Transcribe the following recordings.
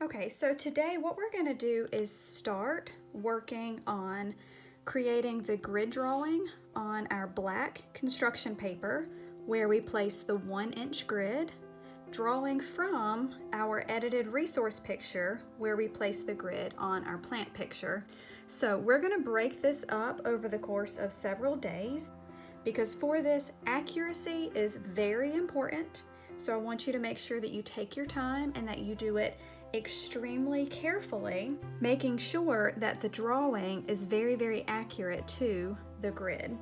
Okay, so today what we're going to do is start working on creating the grid drawing on our black construction paper where we place the 1-inch grid, drawing from our edited resource picture where we place the grid on our plant picture. So we're going to break this up over the course of several days because for this, accuracy is very important. So I want you to make sure that you take your time and that you do it extremely carefully, making sure that the drawing is very, very accurate to the grid.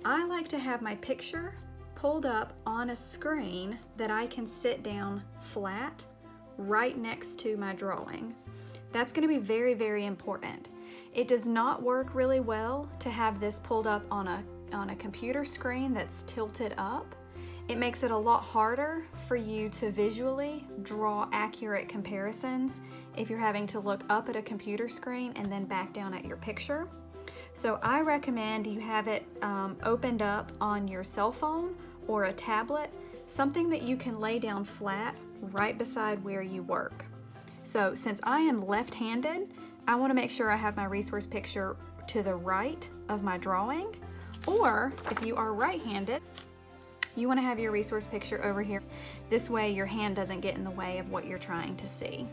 I like to have my picture pulled up on a screen that I can sit down flat right next to my drawing. That's going to be very, very important. It does not work really well to have this pulled up on a computer screen that's tilted up. It makes it a lot harder for you to visually draw accurate comparisons if you're having to look up at a computer screen and then back down at your picture. So I recommend you have it opened up on your cell phone or a tablet, something that you can lay down flat right beside where you work. So since I am left-handed, I want to make sure I have my resource picture to the right of my drawing, or if you are right-handed, you want to have your resource picture over here. This way your hand doesn't get in the way of what you're trying to see.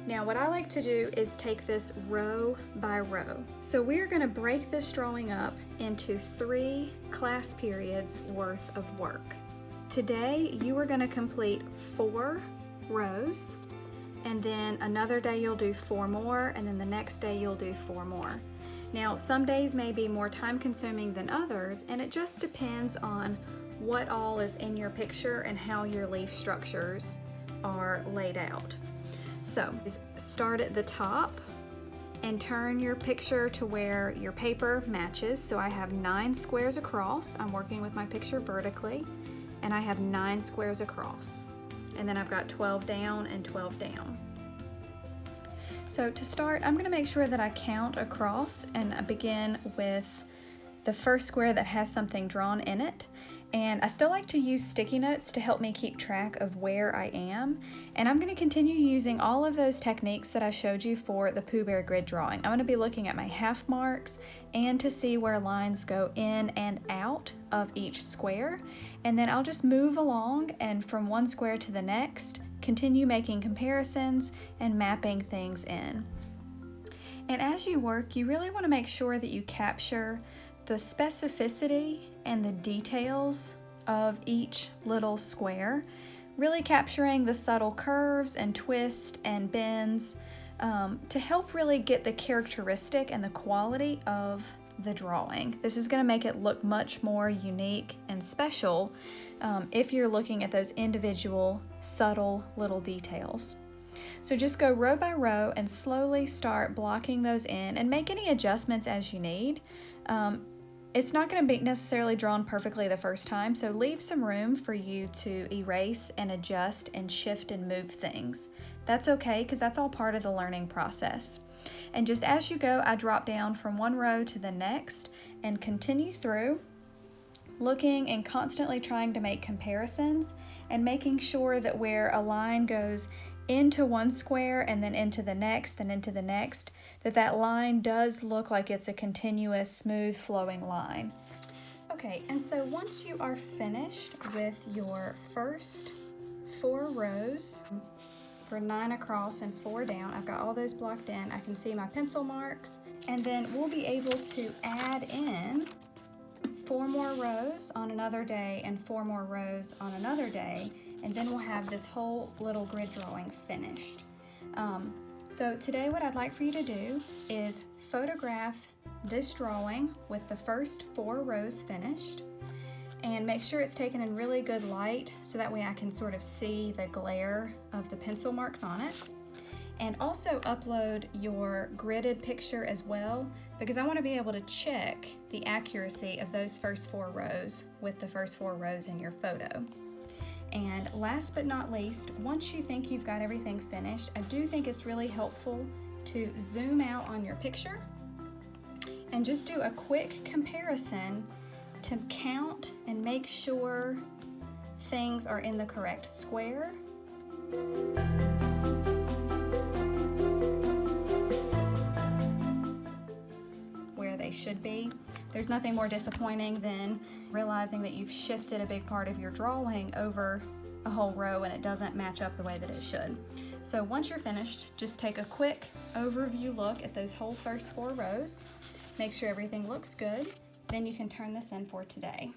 Now what I like to do is take this row by row. So we're going to break this drawing up into 3 class periods worth of work. Today you are going to complete 4 rows, and then another day you'll do 4 more, and then the next day you'll do 4 more. Now some days may be more time consuming than others, and it just depends on what all is in your picture and how your leaf structures are laid out. So start at the top and turn your picture to where your paper matches. So I have 9 squares across. I'm working with my picture vertically, and I have 9 squares across. And then I've got 12 down and 12 down. So to start, I'm going to make sure that I count across, and I begin with the first square that has something drawn in it. And I still like to use sticky notes to help me keep track of where I am. And I'm going to continue using all of those techniques that I showed you for the Pooh Bear grid drawing. I'm going to be looking at my half marks and to see where lines go in and out of each square. And then I'll just move along, and from one square to the next, continue making comparisons and mapping things in. And as you work, you really want to make sure that you capture the specificity and the details of each little square, really capturing the subtle curves and twists and bends to help really get the characteristic and the quality of the drawing. This is going to make it look much more unique and special if you're looking at those individual subtle little details. So just go row by row and slowly start blocking those in and make any adjustments as you need. It's not going to be necessarily drawn perfectly the first time, so leave some room for you to erase and adjust and shift and move things. That's okay, because that's all part of the learning process. And just as you go, I drop down from one row to the next and continue through, looking and constantly trying to make comparisons and making sure that where a line goes into one square and then into the next and into the next, that line does look like it's a continuous, smooth flowing line. Okay, and so once you are finished with your first 4 rows for 9 across and 4 down, I've got all those blocked in, I can see my pencil marks, and then we'll be able to add in 4 more rows on another day and 4 more rows on another day, and then we'll have this whole little grid drawing finished. So today what I'd like for you to do is photograph this drawing with the first 4 rows finished, and make sure it's taken in really good light so that way I can sort of see the glare of the pencil marks on it. And also upload your gridded picture as well, because I want to be able to check the accuracy of those first 4 rows with the first 4 rows in your photo. And last but not least, once you think you've got everything finished, I do think it's really helpful to zoom out on your picture and just do a quick comparison to count and make sure things are in the correct square. they should be. There's nothing more disappointing than realizing that you've shifted a big part of your drawing over a whole row and it doesn't match up the way that it should. So once you're finished, just take a quick overview look at those whole first 4 rows. Make sure everything looks good. Then you can turn this in for today.